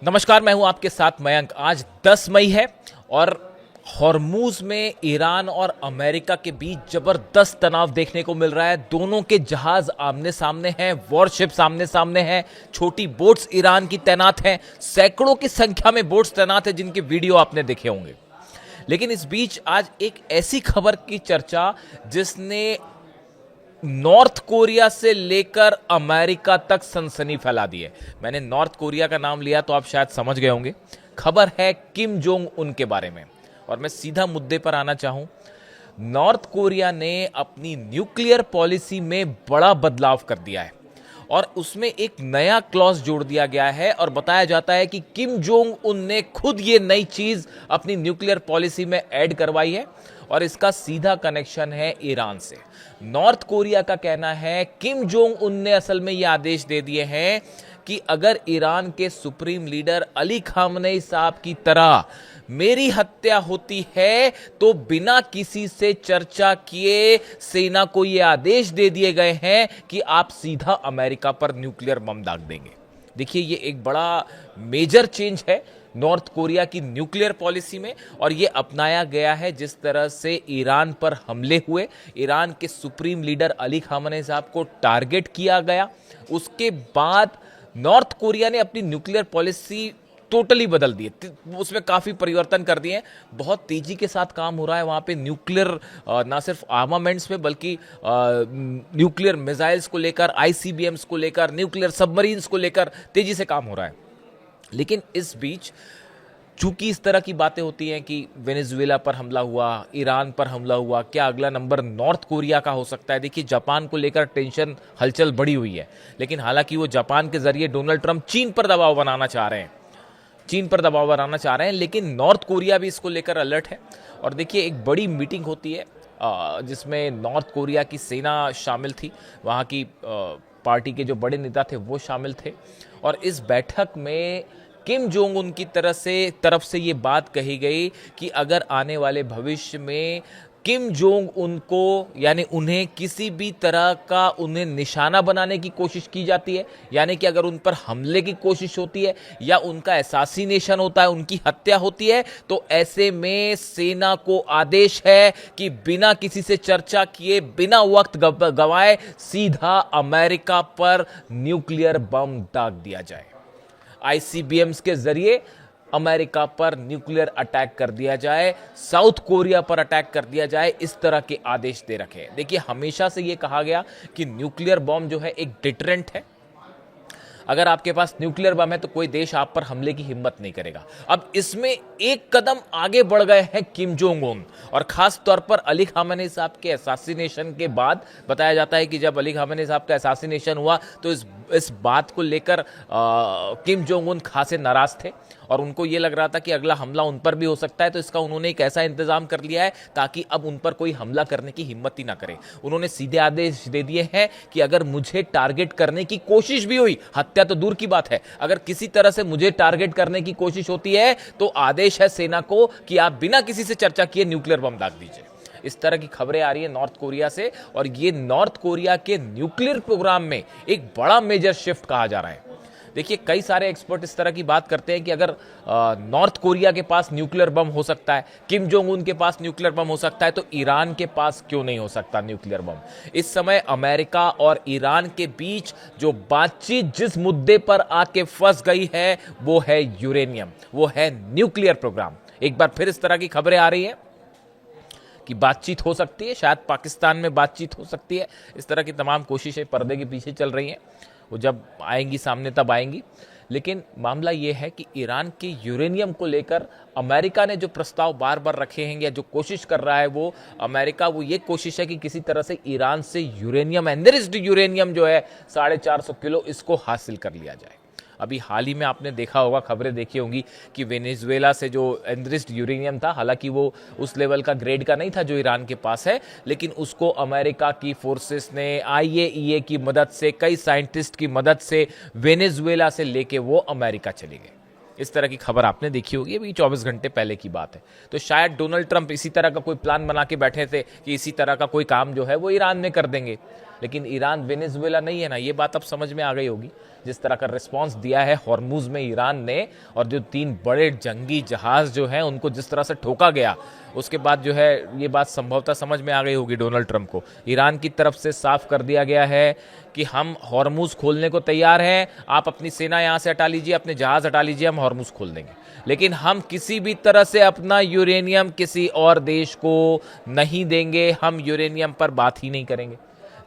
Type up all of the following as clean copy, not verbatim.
नमस्कार, मैं हूं आपके साथ मयंक। आज 10 मई है और हॉर्मूज में ईरान और अमेरिका के बीच जबरदस्त तनाव देखने को मिल रहा है। दोनों के जहाज आमने सामने हैं, वॉरशिप्स आमने सामने हैं, छोटी बोट्स ईरान की तैनात हैं, सैकड़ों की संख्या में बोट्स तैनात हैं जिनके वीडियो आपने देखे होंगे। लेकिन इस बीच आज एक ऐसी खबर की चर्चा जिसने नॉर्थ कोरिया से लेकर अमेरिका तक सनसनी फैला दी है। मैंने नॉर्थ कोरिया का नाम लिया तो आप शायद समझ गए होंगे। खबर है किम जोंग उन के बारे में और मैं सीधा मुद्दे पर आना चाहूं। नॉर्थ कोरिया ने अपनी न्यूक्लियर पॉलिसी में बड़ा बदलाव कर दिया है और उसमें एक नया क्लॉज जोड़ दिया गया है और बताया जाता है कि किम जोंग उन ने खुद ये नई चीज अपनी न्यूक्लियर पॉलिसी में ऐड करवाई है और इसका सीधा कनेक्शन है ईरान से। नॉर्थ कोरिया का कहना है किम जोंग उन ने असल में ये आदेश दे दिए हैं कि अगर ईरान के सुप्रीम लीडर अली खामनेई साहब की तरह मेरी हत्या होती है तो बिना किसी से चर्चा किए सेना को यह आदेश दे दिए गए हैं कि आप सीधा अमेरिका पर न्यूक्लियर बम दाग देंगे। देखिए, ये एक बड़ा मेजर चेंज है नॉर्थ कोरिया की न्यूक्लियर पॉलिसी में और यह अपनाया गया है जिस तरह से ईरान पर हमले हुए, ईरान के सुप्रीम लीडर अली खामनेई साहब को टारगेट किया गया। उसके बाद नॉर्थ कोरिया ने अपनी न्यूक्लियर पॉलिसी टोटली बदल दी है, उसमें काफ़ी परिवर्तन कर दिए हैं। बहुत तेज़ी के साथ काम हो रहा है वहाँ पे न्यूक्लियर, ना सिर्फ आर्मामेंट्स में बल्कि न्यूक्लियर मिसाइल्स को लेकर, आईसीबीएम्स को लेकर, न्यूक्लियर सबमरीन्स को लेकर तेज़ी से काम हो रहा है। लेकिन इस बीच चूंकि इस तरह की बातें होती हैं कि वेनेजुएला पर हमला हुआ, ईरान पर हमला हुआ, क्या अगला नंबर नॉर्थ कोरिया का हो सकता है? देखिए, जापान को लेकर टेंशन, हलचल बढ़ी हुई है, लेकिन हालांकि वो जापान के जरिए डोनाल्ड ट्रंप चीन पर दबाव बनाना चाह रहे हैं, लेकिन नॉर्थ कोरिया भी इसको लेकर अलर्ट है। और देखिए, एक बड़ी मीटिंग होती है जिसमें नॉर्थ कोरिया की सेना शामिल थी, वहाँ की पार्टी के जो बड़े नेता थे वो शामिल थे और इस बैठक में किम जोंग उन की तरफ से ये बात कही गई कि अगर आने वाले भविष्य में किम जोंग उनको यानी उन्हें किसी भी तरह का उन्हें निशाना बनाने की कोशिश की जाती है, यानी कि अगर उन पर हमले की कोशिश होती है या उनका असैसिनेशन होता है, उनकी हत्या होती है, तो ऐसे में सेना को आदेश है कि बिना किसी से चर्चा किए, बिना वक्त गंवाए सीधा अमेरिका पर न्यूक्लियर बम दाग दिया जाए। आईसीबीएम्स के जरिए अमेरिका पर न्यूक्लियर अटैक कर दिया जाए, साउथ कोरिया पर अटैक कर दिया जाए, इस तरह के आदेश दे रखे हैं। देखिए, हमेशा से यह कहा गया कि न्यूक्लियर बॉम्ब जो है एक डिटरेंट है। अगर आपके पास न्यूक्लियर बम है तो कोई देश आप पर हमले की हिम्मत नहीं करेगा। अब इसमें एक कदम आगे बढ़ गए हैं किम जोंग उन और खास तौर पर अली खामनेई साहब के असैसिनेशन के बाद बताया जाता है कि जब अली खामनेई साहब का असैसिनेशन हुआ तो इस बात को लेकर किम जोंग उन खासे नाराज थे और उनको ये लग रहा था कि अगला हमला उन पर भी हो सकता है, तो इसका उन्होंने एक ऐसा इंतजाम कर लिया है ताकि अब उन पर कोई हमला करने की हिम्मत ही ना करे। उन्होंने सीधे आदेश दे दिए हैं कि अगर मुझे टारगेट करने की कोशिश भी हुई, हत्या तो दूर की बात है, अगर किसी तरह से मुझे टारगेट करने की कोशिश होती है तो आदेश है सेना को कि आप बिना किसी से चर्चा किए न्यूक्लियर बम दाग दीजिए। इस तरह की खबरें आ रही है नॉर्थ कोरिया से और ये नॉर्थ कोरिया के न्यूक्लियर प्रोग्राम में एक बड़ा मेजर शिफ्ट कहा जा रहा है। देखिए, कई सारे एक्सपर्ट इस तरह की बात करते हैं कि अगर नॉर्थ कोरिया के पास न्यूक्लियर बम हो सकता है, किम जोंग उन के पास न्यूक्लियर बम हो सकता है, तो ईरान के पास क्यों नहीं हो सकता न्यूक्लियर बम? इस समय अमेरिका और ईरान के बीच जो बातचीत जिस मुद्दे पर आके फंस गई है वो है यूरेनियम, वो है न्यूक्लियर प्रोग्राम। एक बार फिर इस तरह की खबरें आ रही हैं कि बातचीत हो सकती है, शायद पाकिस्तान में बातचीत हो सकती है। इस तरह की तमाम कोशिशें पर्दे के पीछे चल रही हैं, वो जब आएंगी सामने तब आएंगी। लेकिन मामला ये है कि ईरान के यूरेनियम को लेकर अमेरिका ने जो प्रस्ताव बार बार रखे हैं या जो कोशिश कर रहा है वो ये कोशिश है कि किसी तरह से ईरान से यूरेनियम, एनरिच्ड यूरेनियम जो है 450 किलो, इसको हासिल कर लिया जाए। अभी हाल ही में आपने देखा होगा, खबरें देखी होंगी कि वेनेजुएला से जो एनरिच्ड यूरेनियम था, हालांकि वो उस लेवल का ग्रेड का नहीं था जो ईरान के पास है, लेकिन उसको अमेरिका की फोर्सेस ने आईएईए की मदद से, कई साइंटिस्ट की मदद से वेनेजुएला से लेके वो अमेरिका चले गए। इस तरह की खबर आपने देखी होगी, अभी 24 घंटे पहले की बात है। तो शायद डोनाल्ड ट्रंप इसी तरह का कोई प्लान बना के बैठे थे कि इसी तरह का कोई काम जो है वो ईरान में कर देंगे। लेकिन ईरान वेनेजुएला नहीं है ना, ये बात अब समझ में आ गई होगी। जिस तरह का रिस्पांस दिया है हॉर्मुज में ईरान ने, और जो 3 बड़े जंगी जहाज जो हैं उनको जिस तरह से ठोका गया, उसके बाद जो है ये बात संभवतः समझ में आ गई होगी डोनाल्ड ट्रंप को। ईरान की तरफ से साफ कर दिया गया है कि हम हॉर्मुज खोलने को तैयार हैं, आप अपनी सेना यहाँ से हटा लीजिए, अपने जहाज हटा लीजिए, हम हॉर्मुज खोल देंगे, लेकिन हम किसी भी तरह से अपना यूरेनियम किसी और देश को नहीं देंगे, हम यूरेनियम पर बात ही नहीं करेंगे।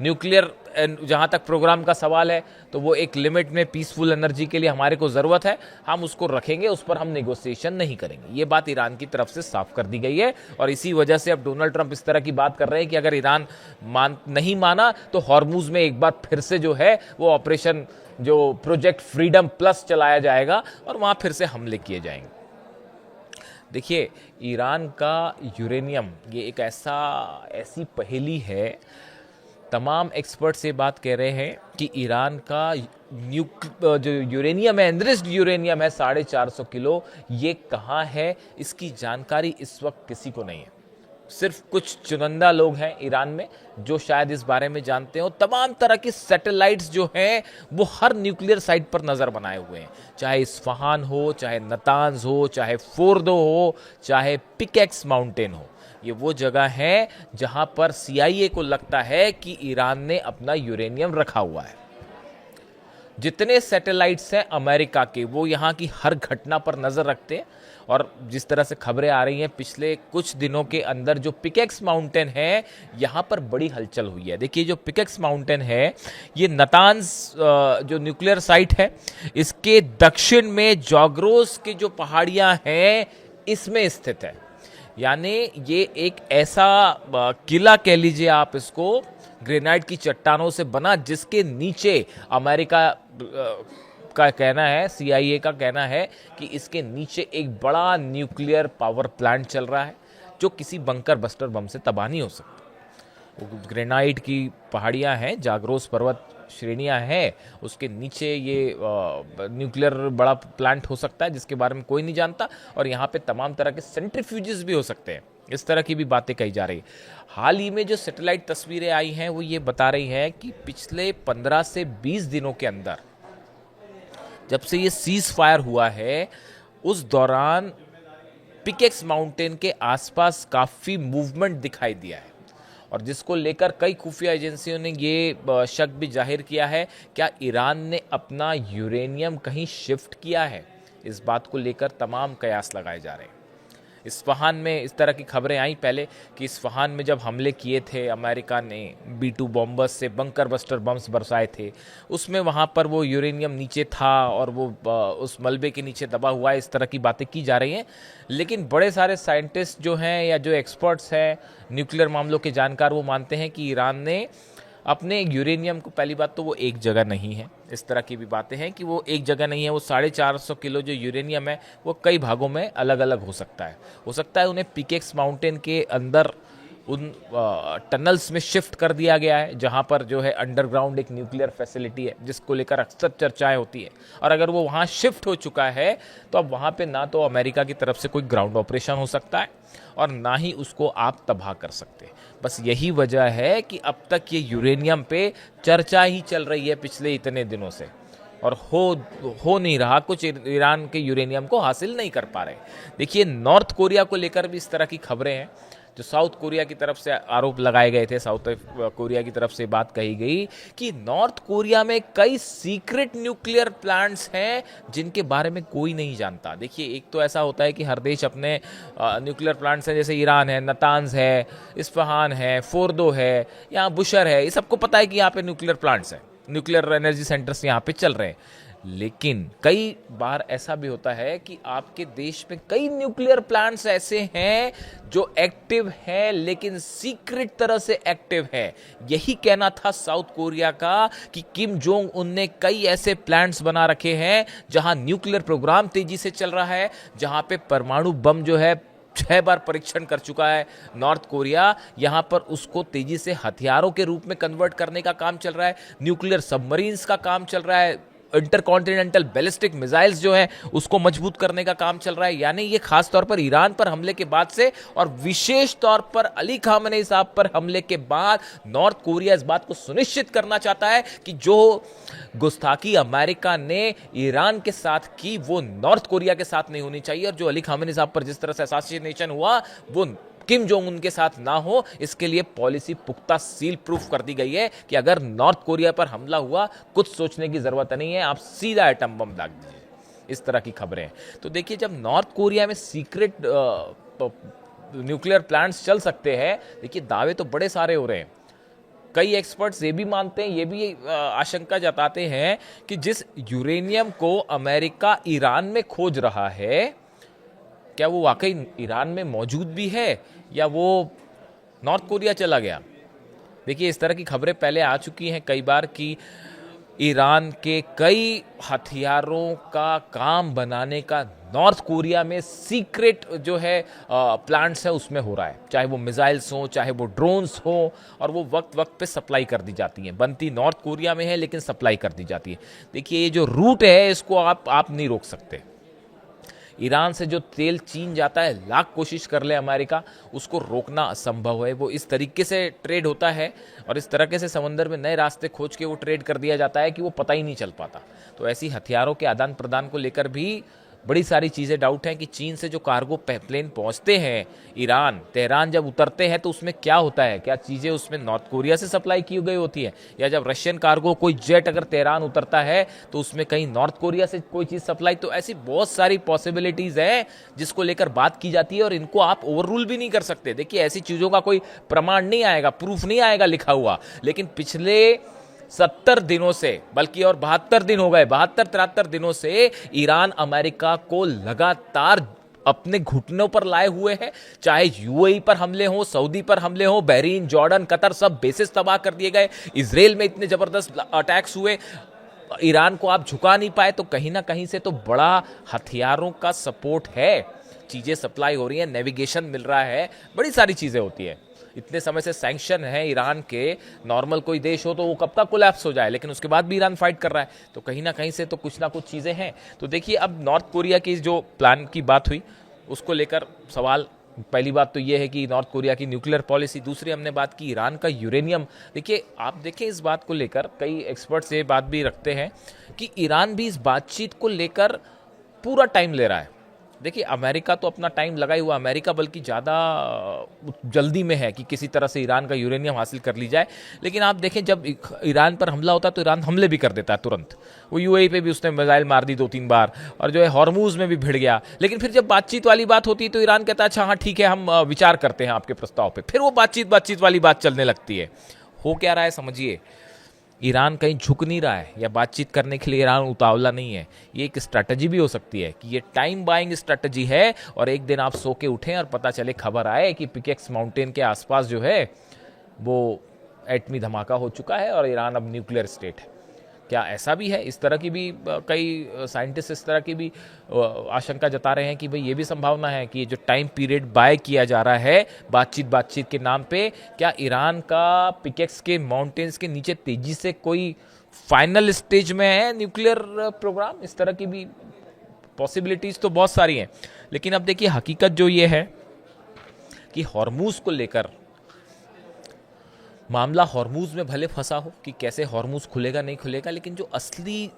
न्यूक्लियर जहाँ तक प्रोग्राम का सवाल है तो वो एक लिमिट में पीसफुल एनर्जी के लिए हमारे को ज़रूरत है, हम उसको रखेंगे, उस पर हम नेगोशिएशन नहीं करेंगे। ये बात ईरान की तरफ से साफ कर दी गई है, और इसी वजह से अब डोनाल्ड ट्रंप इस तरह की बात कर रहे हैं कि अगर ईरान नहीं माना तो हॉर्मुज में एक बार फिर से जो है वो ऑपरेशन, जो प्रोजेक्ट फ्रीडम प्लस चलाया जाएगा और वहाँ फिर से हमले किए जाएंगे। देखिए, ईरान का यूरेनियम ये एक ऐसी पहेली है। तमाम एक्सपर्ट्स ये बात कह रहे हैं कि ईरान का जो यूरेनियम है, एनरिच्ड यूरेनियम है 450 किलो, ये कहाँ है इसकी जानकारी इस वक्त किसी को नहीं है। सिर्फ कुछ चुनिंदा लोग हैं ईरान में जो शायद इस बारे में जानते हो। तमाम तरह की सैटेलाइट्स जो हैं वो हर न्यूक्लियर साइट पर नज़र बनाए हुए हैं, चाहे इस्फहान हो, चाहे नतांज हो, चाहे फोर्दो हो, चाहे पिकेक्स माउंटेन हो। ये वो जगह है जहां पर CIA को लगता है कि ईरान ने अपना यूरेनियम रखा हुआ है। जितने सैटेलाइट्स हैं अमेरिका के, वो यहाँ की हर घटना पर नज़र रखते हैं, और जिस तरह से खबरें आ रही हैं पिछले कुछ दिनों के अंदर, जो पिकेक्स माउंटेन है यहाँ पर बड़ी हलचल हुई है। देखिए, जो पिकेक्स माउंटेन है ये नतांज जो न्यूक्लियर साइट है, इसके दक्षिण में जाग्रोस के जो पहाड़ियाँ हैं इसमें स्थित है। यानी ये एक ऐसा किला कह लीजिए आप इसको, ग्रेनाइट की चट्टानों से बना, जिसके नीचे अमेरिका का कहना है, CIA का कहना है कि इसके नीचे एक बड़ा न्यूक्लियर पावर प्लांट चल रहा है जो किसी बंकर बस्टर बम से तबाह नहीं हो सकता। वो ग्रेनाइट की पहाड़ियाँ हैं, जाग्रोस पर्वत श्रेणियाँ हैं, उसके नीचे ये न्यूक्लियर बड़ा प्लांट हो सकता है जिसके बारे में कोई नहीं जानता, और यहाँ पे तमाम तरह के सेंट्रीफ्यूजेस भी हो सकते हैं। इस तरह की भी बातें कही जा रही है। हाल ही में जो सैटेलाइट तस्वीरें आई हैं वो ये बता रही हैं कि पिछले 15 से 20 दिनों के अंदर, जब से ये सीज फायर हुआ है, उस दौरान पिकेक्स माउंटेन के आसपास काफ़ी मूवमेंट दिखाई दिया है, और जिसको लेकर कई खुफिया एजेंसियों ने ये शक भी जाहिर किया है, क्या ईरान ने अपना यूरेनियम कहीं शिफ्ट किया है। इस बात को लेकर तमाम कयास लगाए जा रहे हैं। इस्फहान में इस तरह की खबरें आई पहले कि इस्फहान में जब हमले किए थे अमेरिका ने, B-2 बॉम्बर्स से बंकर बस्टर बम्स बरसाए थे, उसमें वहाँ पर वो यूरेनियम नीचे था और वो उस मलबे के नीचे दबा हुआ है, इस तरह की बातें की जा रही हैं। लेकिन बड़े सारे साइंटिस्ट जो हैं या जो एक्सपर्ट्स हैं, न्यूक्लियर मामलों के जानकार, वो मानते हैं कि ईरान ने अपने यूरेनियम को, पहली बात तो वो एक जगह नहीं है, इस तरह की भी बातें हैं कि वो एक जगह नहीं है, वो 450 किलो जो यूरेनियम है वो कई भागों में अलग अलग हो सकता है। उन्हें पिकेक्स माउंटेन के अंदर उन टनल्स में शिफ्ट कर दिया गया है, जहां पर जो है अंडरग्राउंड एक न्यूक्लियर फैसिलिटी है जिसको लेकर अक्सर चर्चाएं होती है, और अगर वो वहां शिफ्ट हो चुका है तो अब वहां पे ना तो अमेरिका की तरफ से कोई ग्राउंड ऑपरेशन हो सकता है और ना ही उसको आप तबाह कर सकते। बस यही वजह है कि अब तक ये यूरेनियम पे चर्चा ही चल रही है पिछले इतने दिनों से, और हो नहीं रहा कुछ, ईरान के यूरेनियम को हासिल नहीं कर पा रहे। देखिए, नॉर्थ कोरिया को लेकर भी इस तरह की खबरें हैं, जो साउथ कोरिया की तरफ से आरोप लगाए गए थे, साउथ कोरिया की तरफ से बात कही गई कि नॉर्थ कोरिया में कई सीक्रेट न्यूक्लियर प्लांट्स हैं जिनके बारे में कोई नहीं जानता। देखिए, एक तो ऐसा होता है कि हर देश अपने न्यूक्लियर प्लांट्स हैं, जैसे ईरान है, नतांज है, इस्फहान है, फोर्दो है, यहाँ बुशर है, ये सबको पता है कि यहाँ पे न्यूक्लियर प्लांट्स हैं, न्यूक्लियर एनर्जी सेंटर्स यहाँ पे चल रहे हैं। लेकिन कई बार ऐसा भी होता है कि आपके देश में कई न्यूक्लियर प्लांट्स ऐसे हैं जो एक्टिव हैं लेकिन सीक्रेट तरह से एक्टिव है। यही कहना था साउथ कोरिया का कि किम जोंग उन ने कई ऐसे प्लांट्स बना रखे हैं जहां न्यूक्लियर प्रोग्राम तेजी से चल रहा है, जहां पे परमाणु बम जो है 6 बार परीक्षण कर चुका है नॉर्थ कोरिया, यहां पर उसको तेजी से हथियारों के रूप में कन्वर्ट करने का काम चल रहा है, न्यूक्लियर सबमरीन्स का काम चल रहा है, इंटरकॉन्टिनेंटल बैलिस्टिक मिसाइल्स जो है उसको मजबूत करने का काम चल रहा है। यानी ये खास तौर पर ईरान पर हमले के बाद से और विशेष तौर पर अली खामेनेई साहब पर हमले के बाद नॉर्थ कोरिया इस बात को सुनिश्चित करना चाहता है कि जो गुस्ताखी अमेरिका ने ईरान के साथ की वो नॉर्थ कोरिया के साथ नहीं होनी चाहिए, और जो अली खामेनेई साहब पर जिस तरह से असैसिनेशन हुआ वो किम जोंग उन के साथ ना हो। इसके लिए पॉलिसी पुख्ता सील प्रूफ कर दी गई है कि अगर नॉर्थ कोरिया पर हमला हुआ कुछ सोचने की जरूरत नहीं है, आप सीधा एटम बम दाग दीजिए। इस तरह की खबरें हैं। तो देखिए, जब नॉर्थ कोरिया में सीक्रेट न्यूक्लियर प्लांट्स चल सकते हैं, देखिए दावे तो बड़े सारे हो रहे हैं। कई एक्सपर्ट्स ये भी मानते हैं, ये भी आशंका जताते हैं कि जिस यूरेनियम को अमेरिका ईरान में खोज रहा है, क्या वो वाकई ईरान में मौजूद भी है या वो नॉर्थ कोरिया चला गया। देखिए, इस तरह की खबरें पहले आ चुकी हैं कई बार कि ईरान के कई हथियारों का काम बनाने का नॉर्थ कोरिया में सीक्रेट जो है प्लांट्स है उसमें हो रहा है, चाहे वो मिसाइल्स हो चाहे वो ड्रोन्स हो, और वो वक्त वक्त पे सप्लाई कर दी जाती हैं। बनती नॉर्थ कोरिया में है लेकिन सप्लाई कर दी जाती है। देखिए, ये जो रूट है इसको आप नहीं रोक सकते। ईरान से जो तेल चीन जाता है, लाख कोशिश कर ले अमेरिका, उसको रोकना असंभव है। वो इस तरीके से ट्रेड होता है और इस तरीके से समंदर में नए रास्ते खोज के वो ट्रेड कर दिया जाता है कि वो पता ही नहीं चल पाता। तो ऐसी हथियारों के आदान प्रदान को लेकर भी बड़ी सारी चीज़ें डाउट हैं कि चीन से जो कार्गो प्लेन पहुंचते हैं ईरान, तेहरान जब उतरते हैं तो उसमें क्या होता है, क्या चीज़ें उसमें नॉर्थ कोरिया से सप्लाई की गई होती है, या जब रशियन कार्गो कोई जेट अगर तेहरान उतरता है तो उसमें कहीं नॉर्थ कोरिया से कोई चीज़ सप्लाई। तो ऐसी बहुत सारी पॉसिबिलिटीज़ हैं जिसको लेकर बात की जाती है और इनको आप ओवर रूल भी नहीं कर सकते। देखिए, ऐसी चीज़ों का कोई प्रमाण नहीं आएगा, प्रूफ नहीं आएगा लिखा हुआ, लेकिन पिछले 70 दिनों से, बल्कि और 72 दिन हो गए, 72-73 दिनों से ईरान अमेरिका को लगातार अपने घुटनों पर लाए हुए हैं। चाहे यूएई पर हमले हो, सऊदी पर हमले हो, बहरीन, जॉर्डन, कतर, सब बेसिस तबाह कर दिए गए। इजराइल में इतने जबरदस्त अटैक्स हुए, ईरान को आप झुका नहीं पाए। तो कहीं ना कहीं से तो बड़ा हथियारों का सपोर्ट है, चीजें सप्लाई हो रही हैं, नेविगेशन मिल रहा है, बड़ी सारी चीजें होती है। इतने समय से सैंक्शन है ईरान के, नॉर्मल कोई देश हो तो वो कब तक कोलैप्स हो जाए, लेकिन उसके बाद भी ईरान फाइट कर रहा है। तो कहीं ना कहीं से तो कुछ ना कुछ चीज़ें हैं। तो देखिए, अब नॉर्थ कोरिया की जो प्लान की बात हुई उसको लेकर सवाल, पहली बात तो ये है कि नॉर्थ कोरिया की न्यूक्लियर पॉलिसी, दूसरी हमने बात की ईरान का यूरेनियम। देखिए, आप देखें इस बात को लेकर कई एक्सपर्ट्स ये बात भी रखते हैं कि ईरान भी इस बातचीत को लेकर पूरा टाइम ले रहा है। देखिए, अमेरिका तो अपना टाइम लगा ही हुआ, अमेरिका बल्कि ज़्यादा जल्दी में है कि किसी तरह से ईरान का यूरेनियम हासिल कर ली जाए। लेकिन आप देखें, जब ईरान पर हमला होता है तो ईरान हमले भी कर देता है तुरंत। वो यूएई पे भी उसने मिसाइल मार दी 2-3 बार, और जो है हॉर्मूज में भी भिड़ गया। लेकिन फिर जब बातचीत वाली बात होती है तो ईरान कहता है अच्छा हाँ ठीक है, हम विचार करते हैं आपके प्रस्ताव पर। फिर वो बातचीत वाली बात चलने लगती है। हो क्या रहा है समझिए, ईरान कहीं झुक नहीं रहा है, या बातचीत करने के लिए ईरान उतावला नहीं है। ये एक स्ट्रैटेजी भी हो सकती है कि ये टाइम बाइंग स्ट्रैटेजी है, और एक दिन आप सो के उठें और पता चले, खबर आए कि पिकेक्स माउंटेन के आसपास जो है वो एटमी धमाका हो चुका है और ईरान अब न्यूक्लियर स्टेट है। क्या ऐसा भी है? इस तरह की भी कई साइंटिस्ट इस तरह की भी आशंका जता रहे हैं कि भाई ये भी संभावना है कि जो टाइम पीरियड बाय किया जा रहा है बातचीत के नाम पे, क्या ईरान का पिकेक्स के माउंटेन्स के नीचे तेजी से कोई फाइनल स्टेज में है न्यूक्लियर प्रोग्राम? इस तरह की भी पॉसिबिलिटीज तो बहुत सारी हैं। लेकिन अब देखिए, हकीकत जो ये है कि हॉर्मूज को लेकर मामला हॉर्मूज में भले फंसा हो कि कैसे हॉर्मूज खुलेगा नहीं खुलेगा, लेकिन जो असली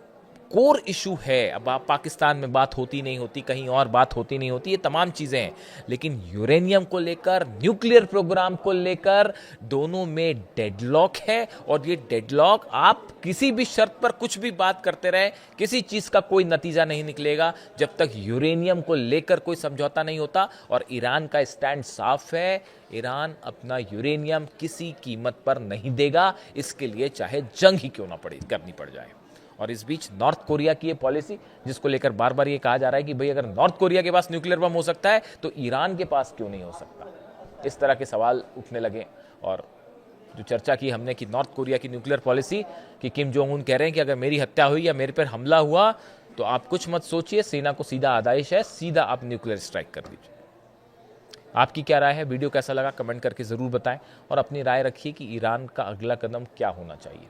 कोर इशू है, अब आप पाकिस्तान में बात होती नहीं होती, कहीं और बात होती नहीं होती, ये तमाम चीज़ें हैं। लेकिन यूरेनियम को लेकर, न्यूक्लियर प्रोग्राम को लेकर दोनों में डेडलॉक है, और ये डेडलॉक आप किसी भी शर्त पर कुछ भी बात करते रहे, किसी चीज़ का कोई नतीजा नहीं निकलेगा जब तक यूरेनियम को लेकर कोई समझौता नहीं होता। और ईरान का स्टैंड साफ है, ईरान अपना यूरेनियम किसी कीमत पर नहीं देगा, इसके लिए चाहे जंग ही क्यों ना करनी पड़ जाए। और इस बीच नॉर्थ कोरिया की ये पॉलिसी, जिसको लेकर बार बार ये कहा जा रहा है कि भाई अगर नॉर्थ कोरिया के पास न्यूक्लियर बम हो सकता है तो ईरान के पास क्यों नहीं हो सकता, इस तरह के सवाल उठने लगे। और जो चर्चा की हमने कि नॉर्थ कोरिया की न्यूक्लियर पॉलिसी, कि किम जोंग उन कह रहे हैं कि अगर मेरी हत्या हुई या मेरे पर हमला हुआ तो आप कुछ मत सोचिए, सेना को सीधा आदेश है, सीधा आप न्यूक्लियर स्ट्राइक कर दीजिए। आपकी क्या राय है? वीडियो कैसा लगा कमेंट करके ज़रूर बताएं, और अपनी राय रखिए कि ईरान का अगला कदम क्या होना चाहिए।